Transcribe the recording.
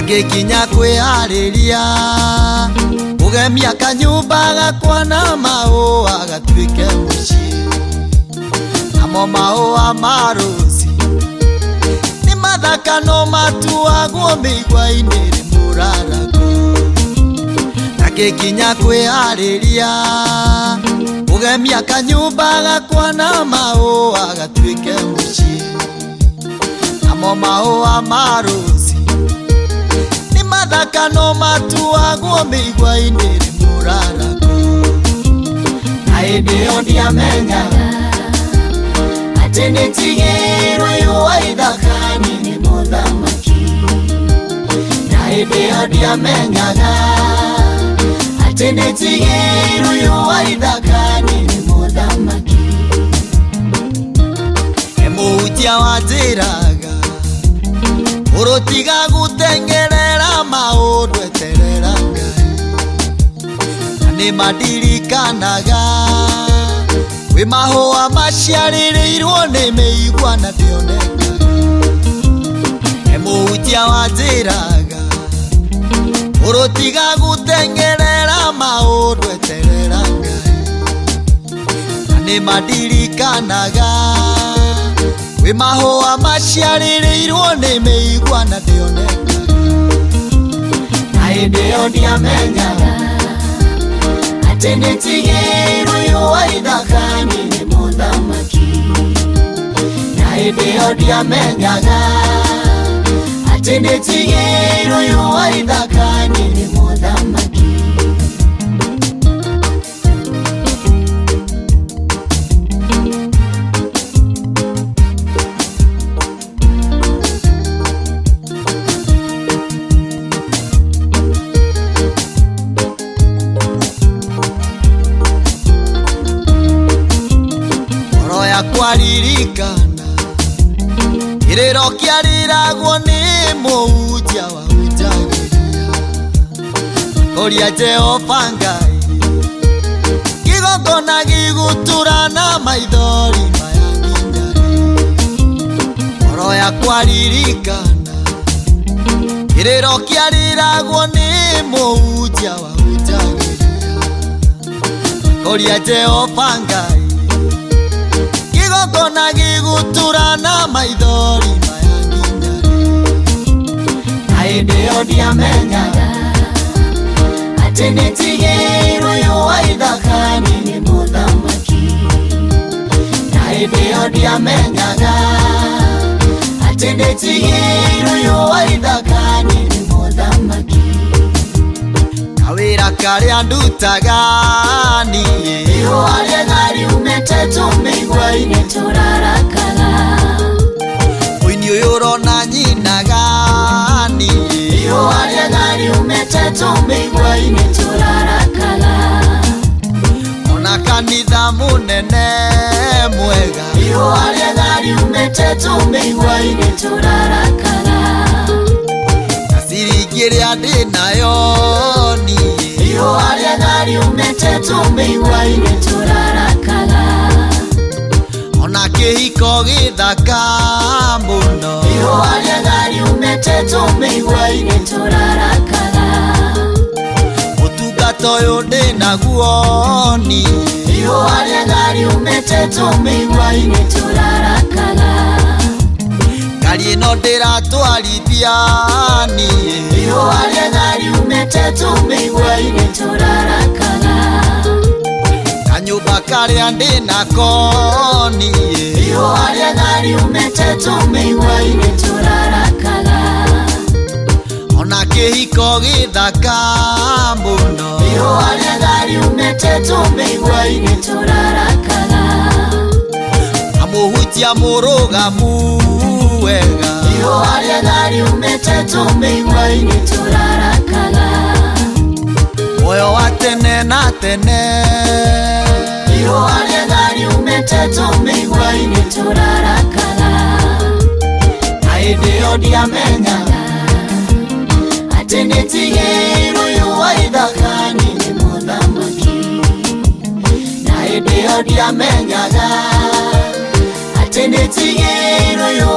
Nagikinya kwihariria kugemia kanyumba gakwa na mahũa gatuĩke mũciĩ. Namo mahũa ma rũci nĩ mathaka no matuagwo mĩigua-inĩ rĩ mũraragu. Nagikinya kwihariria kugemia kanyumba gakwa na mahũa gatuĩke mũciĩ. Namo mahũa ma rũci nĩ mathaka no matuagwo mĩigua-inĩ rĩ mũraragu. Na hĩndĩ ĩyo ndiamenyaga atĩ nĩndigĩirwo ũyũ wa ithaka-inĩ nĩ mũthamaki. Na hĩndĩ ĩyo ndiamenyaga atĩ nĩndigĩirwo ũyũ wa ithaka-inĩ nĩ mũthamaki. Mũhunjia wanjĩraga ũrũtiga gũtengerera maũndũ eterera Ngai. Na nĩmandirikanaga wĩ mahũa maciarĩrĩirwo nĩ mĩigua na ndĩone Ngai. Mũhunjia wanjĩraga ũrũtiga gũtengerera maũndũ eterera Ngai. Na nĩmandirikanaga wĩ mahũa maciarĩrĩirwo nĩ mĩigua na ndĩone Ngai. Na hĩndĩ ĩyo ndiamenyaga atĩ nĩndigĩirwo ũyũ wa ithaka-inĩ nĩ mũthamaki. Na hĩndĩ ĩyo ndiamenyaga atĩ nĩndigĩirwo ũyũ wa ithaka-inĩ nĩ mũthamaki. Kwaririkana kĩrĩro kĩarĩragwo nĩ mũhunjia wahunjagĩria koria Jehova Ngai kĩgongona gĩgũtũra na maithori maya nginya rĩ. Ngoro ya kwaririkana kĩrĩro kĩarĩragwo nĩ mũhunjia wahunjagĩria koria Jehova Ngai kĩgongona gĩgũtũra na maithori maya nginya rĩ. Na hĩndĩ ĩyo ndiamenyaga atĩ nĩndigĩirwo ũyũ wa ithaka-inĩ nĩ mũthamaki. Na hĩndĩ ĩyo ndiamenyaga atĩ nĩndigĩirwo ũyũ wa ithaka-inĩ nĩ mũthamaki. Kawĩra karĩa ndutaga niĩ ihũa rĩega riumĩte tũmĩigua-inĩ tũrarakaga. Ũini ũyũ ũrona nyinaga niĩ ihũa rĩega riumĩte tũmĩigua-inĩ tũrarakaga. Ona kanitha mũnene mwega ihũa rĩega riumĩte tũmĩigua-inĩ tũrarakaga. Na ciringi ĩrĩa ndĩnayo niĩ ihũa rĩega riumĩte tũmĩigua-inĩ tũrarakaga. Ona kĩhiko gĩthaka mũno ihũa rĩega riumĩte tũmĩigua-inĩ tũrarakaga. Ũtungata ũyũ ndĩnaguo niĩ ihũa rĩega riumĩte tũmĩigua-inĩ tũrarakaga. Ngari ĩno ndĩratwarithia niĩ ihũa rĩega riumĩte tũmĩigua-inĩ tũrarakaga. Kanyũmba karĩa ndĩnako niĩ ihũa rĩega riumĩte tũmĩigua-inĩ tũrarakaga. Ona kĩhiko gĩthaka mũno ihũa rĩega riumĩte tũmĩigua-inĩ tũrarakaga. Na mũhunjia mũrũgamu wega ihũa rĩega riumĩte tũmĩigua-inĩ tũrarakaga. Muoyo wa tene na tene ihũa rĩega riumĩte tũmĩigua-inĩ tũrarakaga. Na hĩndĩ ĩyo ndiamenyaga atĩ nĩndigĩirwo ũyũ wa ithaka-inĩ nĩ mũthamaki. Na hĩndĩ ĩyo ndiamenyaga atĩ nĩndigĩirwo ũyũ